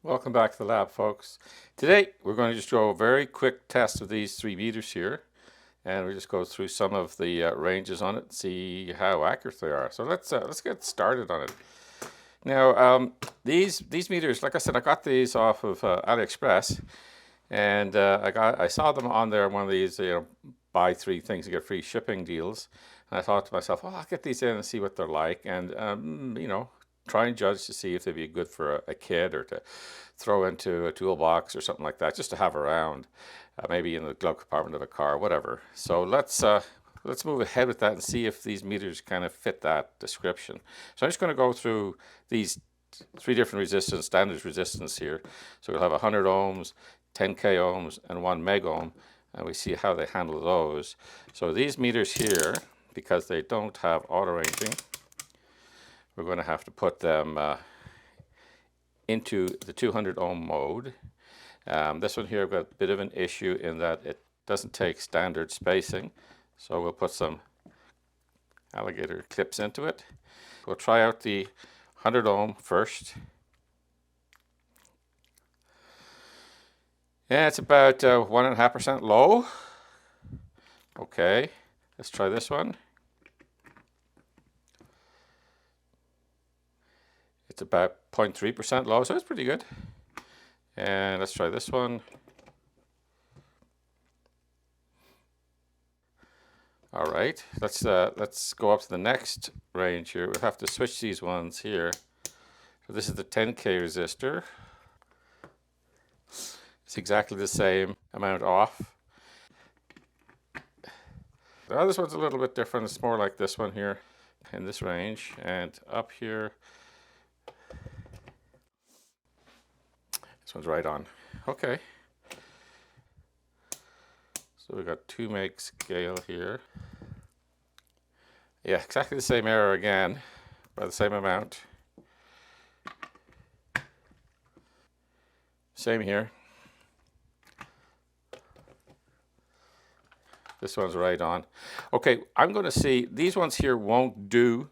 Welcome back to the lab, folks. Today we're going to just do a very quick test of these 3 meters here, and we'll just go through some of the ranges on it and see how accurate they are. So let's get started on it. Now these meters, like I said, I got these off of AliExpress, and I saw them on there, one of these buy 3 things to get free shipping deals, and I thought to myself, oh, I'll get these in and see what they're like, and try and judge to see if they'd be good for a kid or to throw into a toolbox or something like that, just to have around, maybe in the glove compartment of a car, whatever. So let's move ahead with that and see if these meters kind of fit that description. So I'm just going to go through these 3 different resistance, standard resistance here. So we'll have 100 ohms, 10k ohms, and 1 meg ohm, and we see how they handle those. So these meters here, because they don't have auto ranging, we're going to have to put them into the 200 ohm mode. This one here, I've got a bit of an issue in that it doesn't take standard spacing, so we'll put some alligator clips into it. We'll try out the 100 ohm first. Yeah, it's about 1.5% low. Okay, let's try this one. It's about 0.3% low, so it's pretty good. And let's try this one. All right, let's go up to the next range here. We'll have to switch these ones here. So this is the 10k resistor. It's exactly the same amount off. Now this one's a little bit different. It's more like this one here in this range, and up here this one's right on. Okay, so we got 2 meg scale here. Yeah, exactly the same error again, by the same amount. Same here. This one's right on. Okay, I'm going to see, these ones here won't do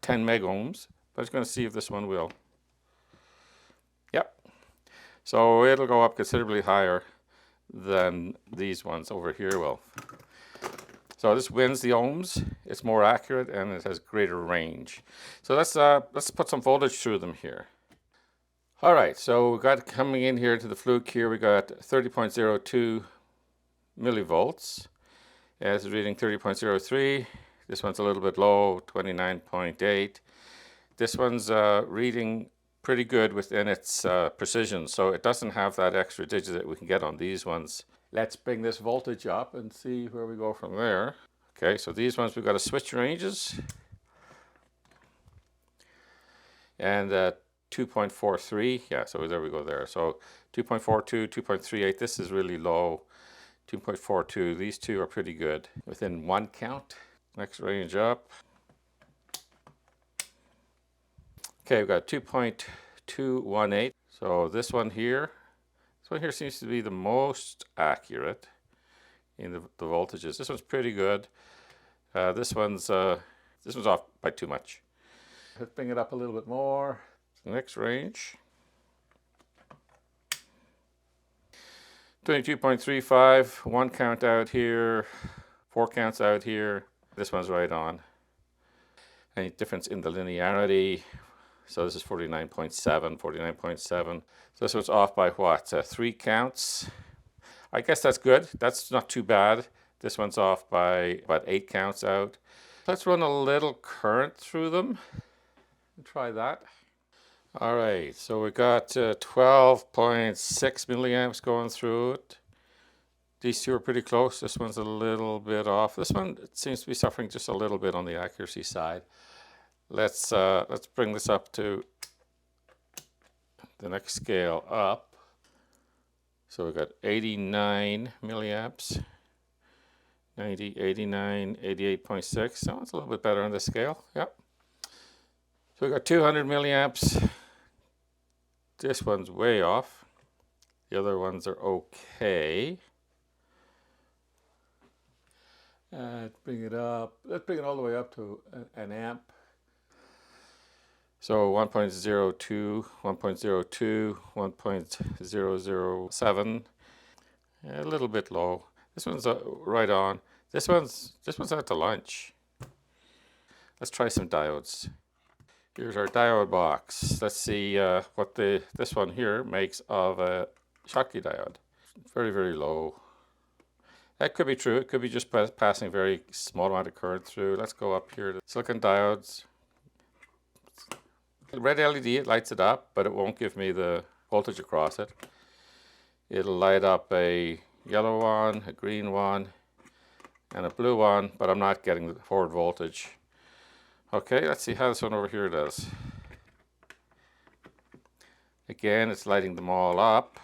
10 meg ohms, but I'm just going to see if this one will. Yep. So it'll go up considerably higher than these ones over here will. So this wins the ohms. It's more accurate and it has greater range. So let's put some voltage through them here. All right, so we got coming in here to the fluke here, we got 30.02 millivolts. Yeah, this is reading 30.03. This one's a little bit low, 29.8. This one's reading pretty good within its precision, so it doesn't have that extra digit that we can get on these ones. Let's bring this voltage up and see where we go from there. Okay, so these ones we've got to switch ranges. And 2.43, yeah, so there we go there. So 2.42, 2.38, this is really low. 2.42, these two are pretty good. Within 1 count. Next range up. Okay, we've got 2.218. So this one here seems to be the most accurate in the voltages. This one's pretty good. This one's off by too much. Let's bring it up a little bit more. Next range. 22.35, 1 count out here, 4 counts out here. This one's right on. Any difference in the linearity? So this is 49.7, 49.7. So this one's off by what? 3 counts. I guess that's good. That's not too bad. This one's off by about 8 counts out. Let's run a little current through them and try that. All right, so we got 12.6 milliamps going through it. These two are pretty close. This one's a little bit off. This one seems to be suffering just a little bit on the accuracy side. Let's bring this up to the next scale up. So we've got 89 milliamps, 90, 89, 88.6. So it's a little bit better on this scale. Yep. So we've got 200 milliamps. This one's way off. The other ones are okay. Let's bring it up. Let's bring it all the way up to an amp. So 1.02, 1.02, 1.007, a little bit low. This one's right on. This one's out to lunch. Let's try some diodes. Here's our diode box. Let's see what this one here makes of a Schottky diode. Very, very low. That could be true. It could be just passing a very small amount of current through. Let's go up here to silicon diodes. Red LED, it lights it up, but it won't give me the voltage across it. It'll light up a yellow one, a green one, and a blue one, but I'm not getting the forward voltage. Okay, let's see how this one over here does. Again, it's lighting them all up,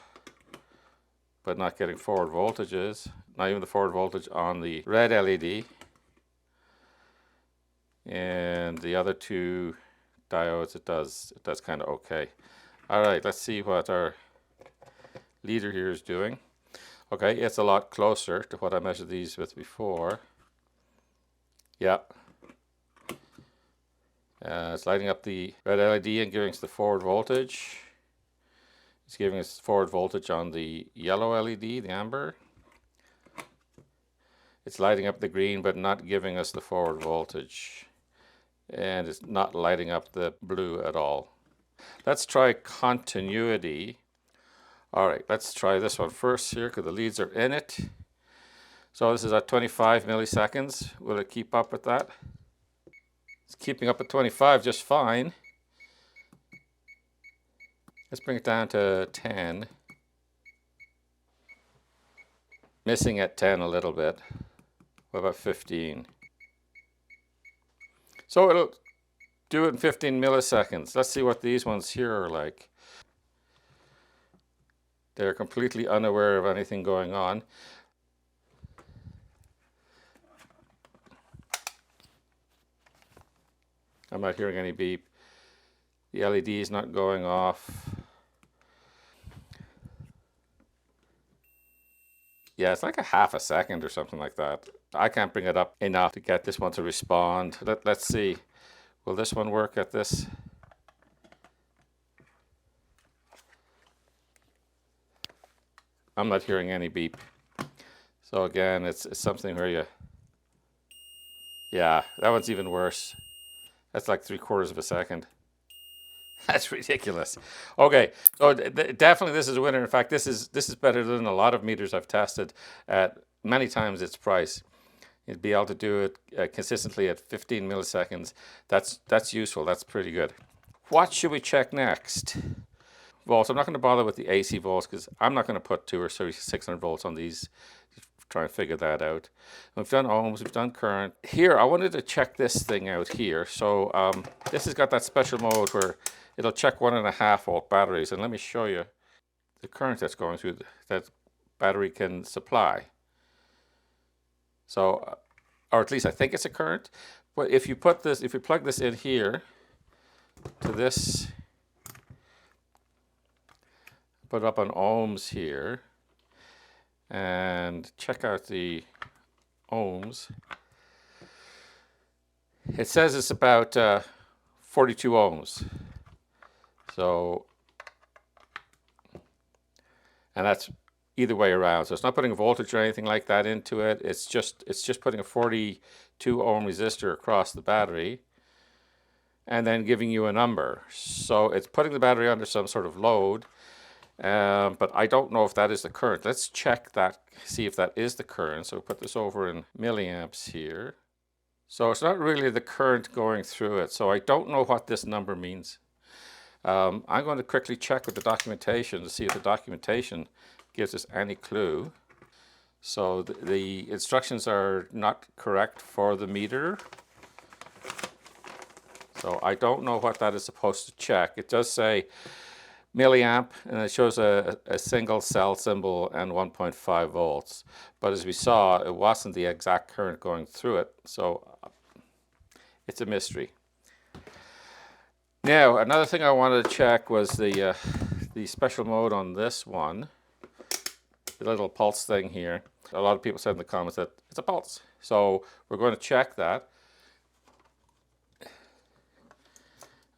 but not getting forward voltages. Not even the forward voltage on the red LED. And the other two diodes, it does kind of okay. All right, let's see what our leader here is doing. Okay, it's a lot closer to what I measured these with before. Yeah. It's lighting up the red LED and giving us the forward voltage. It's giving us forward voltage on the yellow LED, the amber. It's lighting up the green, but not giving us the forward voltage. And it's not lighting up the blue at all. Let's try continuity. All right, let's try this one first here because the leads are in it. So this is at 25 milliseconds. Will it keep up with that? It's keeping up at 25 just fine. Let's bring it down to 10. Missing at 10 a little bit. What about 15? So it'll do it in 15 milliseconds. Let's see what these ones here are like. They're completely unaware of anything going on. I'm not hearing any beep. The LED is not going off. Yeah, it's like a half a second or something like that. I can't bring it up enough to get this one to respond. Let's see. Will this one work at this? I'm not hearing any beep. So again, it's something where you... Yeah, that one's even worse. That's like 3/4 of a second. That's ridiculous. Okay, so definitely this is a winner. In fact, this is better than a lot of meters I've tested at many times its price. You'd be able to do it consistently at 15 milliseconds. That's useful. That's pretty good. What should we check next? Volts. I'm not going to bother with the AC volts because I'm not going to put 200 or 600 volts on these. Try and figure that out. We've done ohms, we've done current. Here, I wanted to check this thing out here. So this has got that special mode where it'll check 1.5 volt batteries. And let me show you the current that's going through that battery can supply. So, or at least I think it's a current. But if you put this, if you plug this in here to this, put it up on ohms here, and check out the ohms. It says it's about 42 ohms. So, and that's either way around. So it's not putting a voltage or anything like that into it. It's just putting a 42 ohm resistor across the battery and then giving you a number. So it's putting the battery under some sort of load. But I don't know if that is the current. Let's check that, see if that is the current. So put this over in milliamps here. So it's not really the current going through it. So I don't know what this number means. I'm going to quickly check with the documentation to see if the documentation gives us any clue. So the instructions are not correct for the meter. So I don't know what that is supposed to check. It does say milliamp, and it shows a single cell symbol and 1.5 volts. But as we saw, it wasn't the exact current going through it, so it's a mystery. Now, another thing I wanted to check was the special mode on this one, the little pulse thing here. A lot of people said in the comments that it's a pulse, so we're going to check that.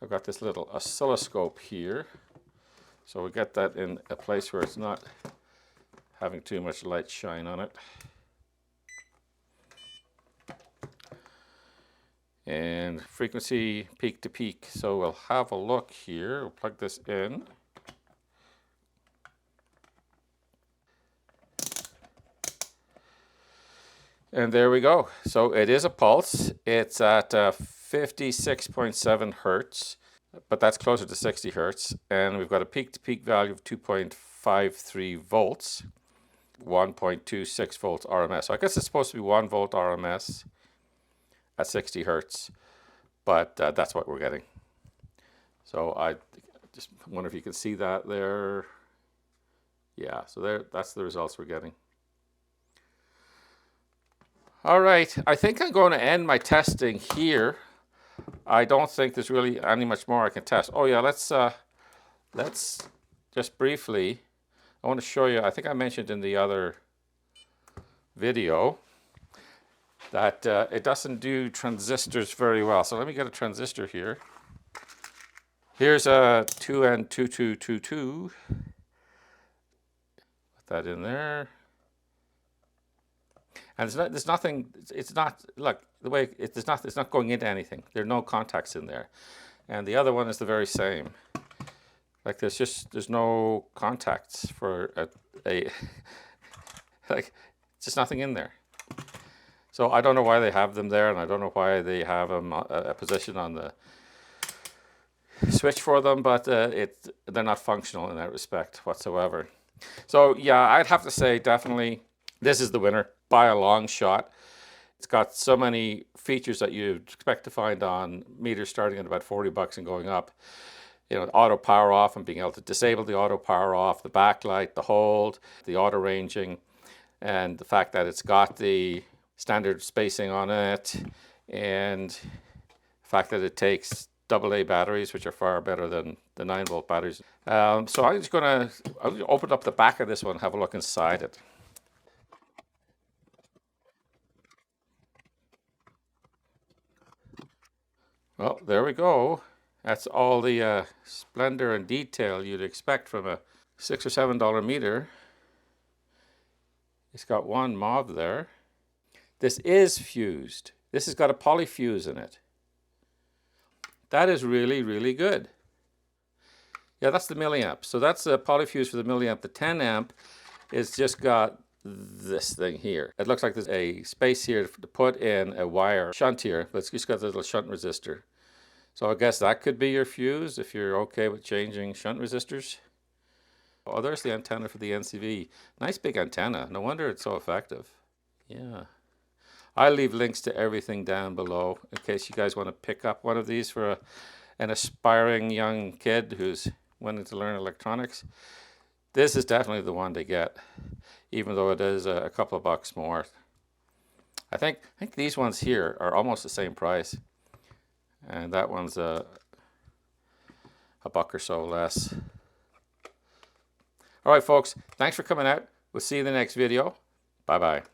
I've got this little oscilloscope here. So we get that in a place where it's not having too much light shine on it. And frequency peak to peak. So we'll have a look here. We'll plug this in. And there we go. So it is a pulse. It's at 56.7 hertz, but that's closer to 60 hertz. And we've got a peak to peak value of 2.53 volts, 1.26 volts RMS. So I guess it's supposed to be 1 volt RMS at 60 hertz, but that's what we're getting. So I just wonder if you can see that there. Yeah, so there, that's the results we're getting. All right, I think I'm going to end my testing here. I don't think there's really any much more I can test. Oh yeah, let's just briefly, I want to show you, I think I mentioned in the other video that it doesn't do transistors very well. So let me get a transistor here. Here's a 2N2222. Put that in there. And there's nothing, it's not, look, the way, it's not going into anything. There are no contacts in there. And the other one is the very same. Like there's no contacts for like, just nothing in there. So I don't know why they have them there, and I don't know why they have a position on the switch for them, but they're not functional in that respect whatsoever. So yeah, I'd have to say definitely this is the winner by a long shot. It's got so many features that you'd expect to find on meters starting at about 40 bucks and going up. You know, auto power off and being able to disable the auto power off, the backlight, the hold, the auto ranging, and the fact that it's got the standard spacing on it, and the fact that it takes AA batteries, which are far better than the 9-volt batteries. So I'm just going to open up the back of this one and have a look inside it. Well, there we go. That's all the splendor and detail you'd expect from a $6 or $7 meter. It's got one MOV there. This is fused. This has got a polyfuse in it. That is really, really good. Yeah, that's the milliamp. So that's a polyfuse for the milliamp. The 10 amp is just got this thing here. It looks like there's a space here to put in a wire shunt here, but it's just got a little shunt resistor. So I guess that could be your fuse if you're okay with changing shunt resistors. Oh, there's the antenna for the NCV. Nice big antenna. No wonder it's so effective. Yeah. I'll leave links to everything down below in case you guys want to pick up one of these for an aspiring young kid who's wanting to learn electronics. This is definitely the one to get, even though it is a couple of bucks more. I think these ones here are almost the same price, and that one's a buck or so less. All right, folks, thanks for coming out. We'll see you in the next video. Bye-bye.